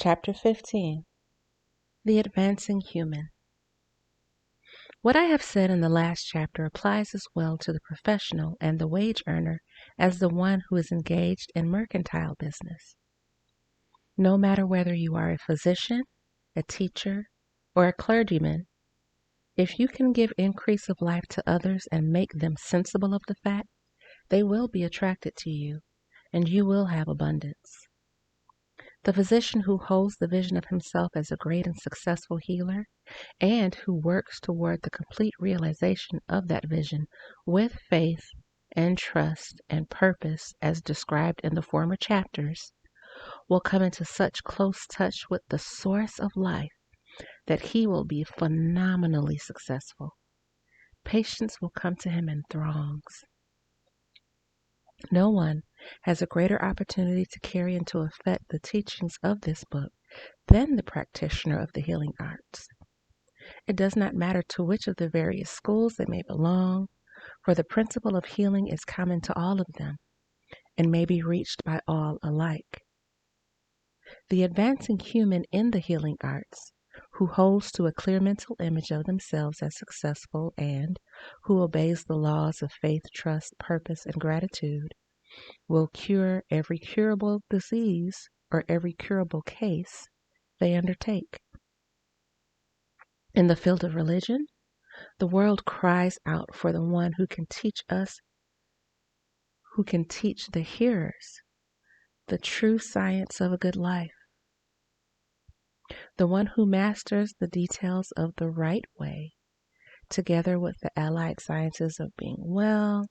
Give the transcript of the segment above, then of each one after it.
Chapter 15. The Advancing Human. What I have said in the last chapter applies as well to the professional and the wage earner as the one who is engaged in mercantile business. No matter whether you are a physician, a teacher, or a clergyman, if you can give increase of life to others and make them sensible of the fact, they will be attracted to you, and you will have abundance. The physician who holds the vision of himself as a great and successful healer, and who works toward the complete realization of that vision with faith and trust and purpose as described in the former chapters, will come into such close touch with the source of life that he will be phenomenally successful. Patients will come to him in throngs. No one has a greater opportunity to carry into effect the teachings of this book than the practitioner of the healing arts. It does not matter to which of the various schools they may belong, for the principle of healing is common to all of them and may be reached by all alike. The advancing human in the healing arts, who holds to a clear mental image of themselves as successful and who obeys the laws of faith, trust, purpose, and gratitude, will cure every curable disease or every curable case they undertake. In the field of religion, the world cries out for the one who can teach us, who can teach the hearers the true science of a good life, the one who masters the details of the right way, together with the allied sciences of being well,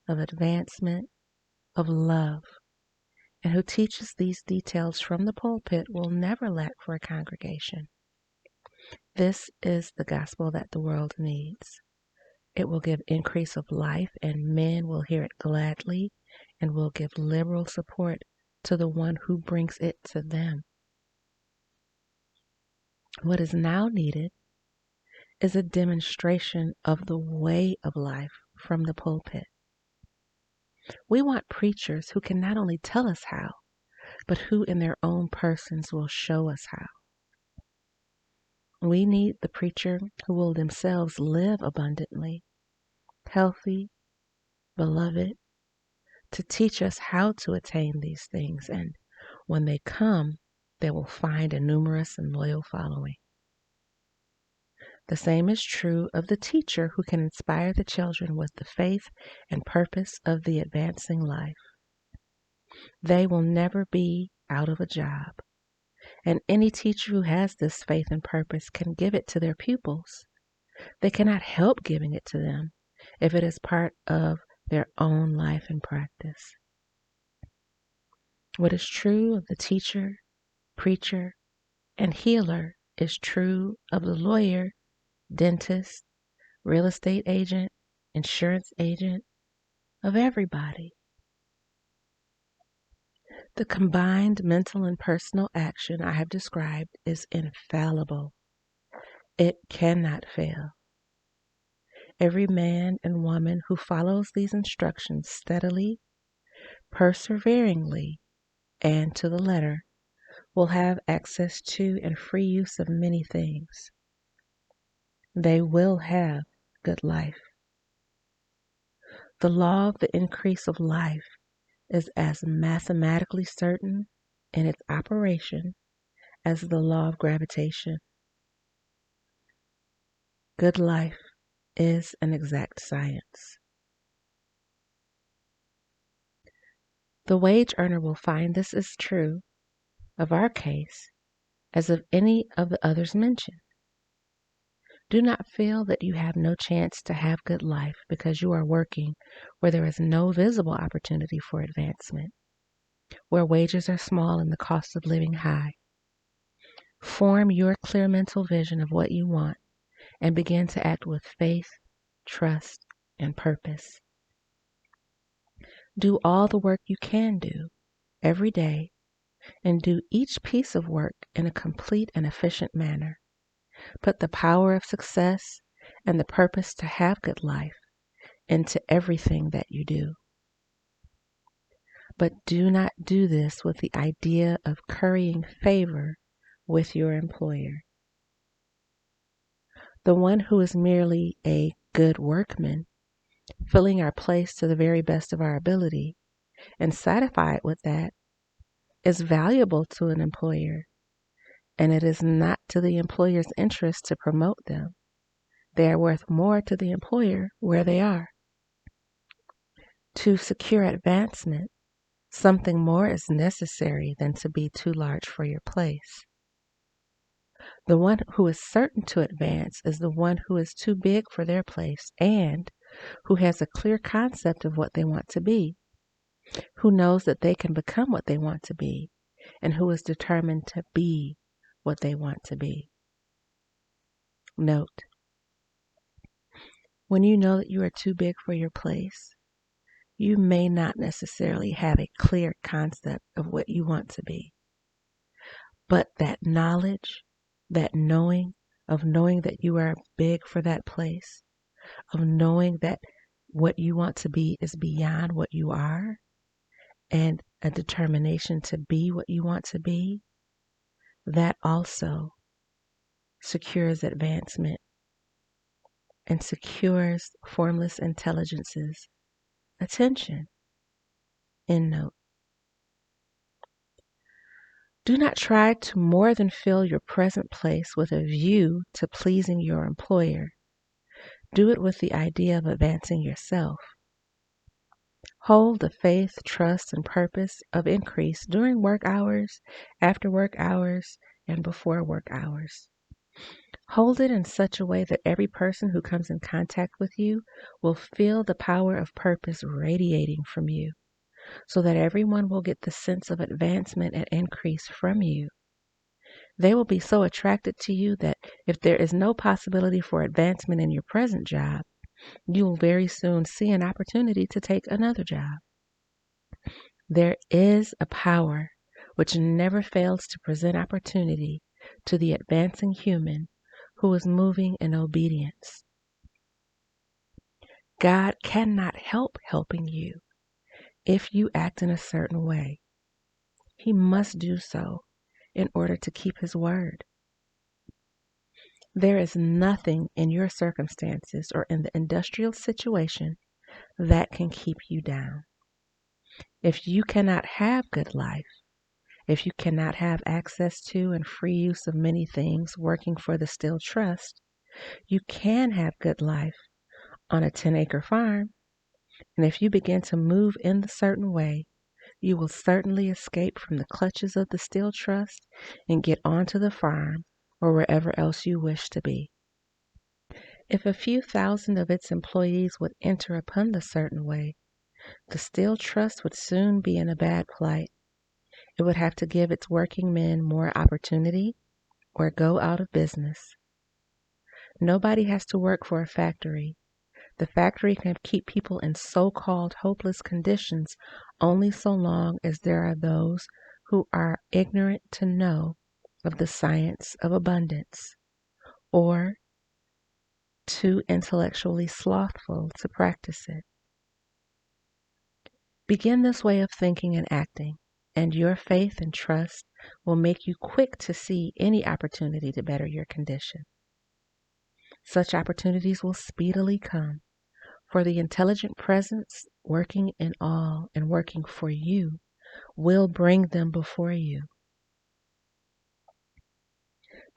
of advancement, of love, and who teaches these details from the pulpit will never lack for a congregation. This is the gospel that the world needs. It will give increase of life, and men will hear it gladly and will give liberal support to the one who brings it to them. What is now needed is a demonstration of the way of life from the pulpit. We want preachers who can not only tell us how, but who in their own persons will show us how. We need the preacher who will themselves live abundantly, healthy, beloved, to teach us how to attain these things, and when they come, they will find a numerous and loyal following. The same is true of the teacher who can inspire the children with the faith and purpose of the advancing life. They will never be out of a job, and any teacher who has this faith and purpose can give it to their pupils. They cannot help giving it to them if it is part of their own life and practice. What is true of the teacher, preacher, and healer is true of the lawyer, dentist, real estate agent, insurance agent, of everybody. The combined mental and personal action I have described is infallible. It cannot fail. Every man and woman who follows these instructions steadily, perseveringly, and to the letter will have access to and free use of many things. They will have good life. The law of the increase of life is as mathematically certain in its operation as the law of gravitation. Good life is an exact science. The wage earner will find this is true of our case as of any of the others mentioned. Do not feel that you have no chance to have good life because you are working where there is no visible opportunity for advancement, where wages are small and the cost of living high. Form your clear mental vision of what you want and begin to act with faith, trust, and purpose. Do all the work you can do every day, and do each piece of work in a complete and efficient manner. Put the power of success and the purpose to have good life into everything that you do. But do not do this with the idea of currying favor with your employer. The one who is merely a good workman, filling our place to the very best of our ability, and satisfied with that, is valuable to an employer, and it is not to the employer's interest to promote them. They are worth more to the employer where they are. To secure advancement, something more is necessary than to be too large for your place. The one who is certain to advance is the one who is too big for their place and who has a clear concept of what they want to be, who knows that they can become what they want to be, and who is determined to be what they want to be. Note, when you know that you are too big for your place, you may not necessarily have a clear concept of what you want to be. But that knowledge, that knowing that you are big for that place, of knowing that what you want to be is beyond what you are, and a determination to be what you want to be, that also secures advancement and secures formless intelligence's attention. End note. Do not try to more than fill your present place with a view to pleasing your employer. Do it with the idea of advancing yourself. Hold the faith, trust, and purpose of increase during work hours, after work hours, and before work hours. Hold it in such a way that every person who comes in contact with you will feel the power of purpose radiating from you, so that everyone will get the sense of advancement and increase from you. They will be so attracted to you that if there is no possibility for advancement in your present job, you will very soon see an opportunity to take another job. There is a power which never fails to present opportunity to the advancing human who is moving in obedience. God cannot help helping you if you act in a certain way. He must do so in order to keep his word. There is nothing in your circumstances or in the industrial situation that can keep you down. If you cannot have good life, if you cannot have access to and free use of many things working for the still trust, you can have good life on a 10-acre farm. And if you begin to move in the certain way, you will certainly escape from the clutches of the still trust and get onto the farm or wherever else you wish to be. If a few thousand of its employees would enter upon the certain way, the still trust would soon be in a bad plight. It would have to give its working men more opportunity or go out of business. Nobody has to work for a factory. The factory can keep people in so-called hopeless conditions only so long as there are those who are ignorant to know of the science of abundance, or too intellectually slothful to practice it. Begin this way of thinking and acting, and your faith and trust will make you quick to see any opportunity to better your condition. Such opportunities will speedily come, for the intelligent presence working in all and working for you will bring them before you.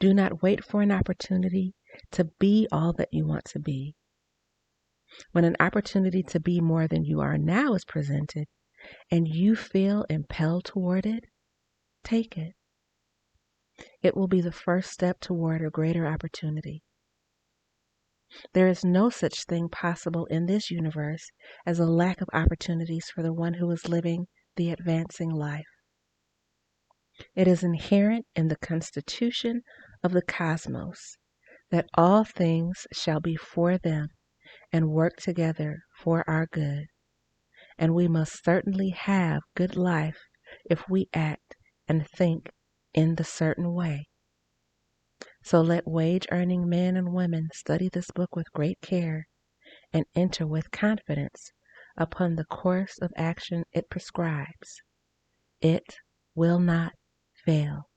Do not wait for an opportunity to be all that you want to be. When an opportunity to be more than you are now is presented, and you feel impelled toward it, take it. It will be the first step toward a greater opportunity. There is no such thing possible in this universe as a lack of opportunities for the one who is living the advancing life. It is inherent in the constitution of the cosmos that all things shall be for them and work together for our good. And we must certainly have good life if we act and think in the certain way. So let wage-earning men and women study this book with great care and enter with confidence upon the course of action it prescribes. It will not fail.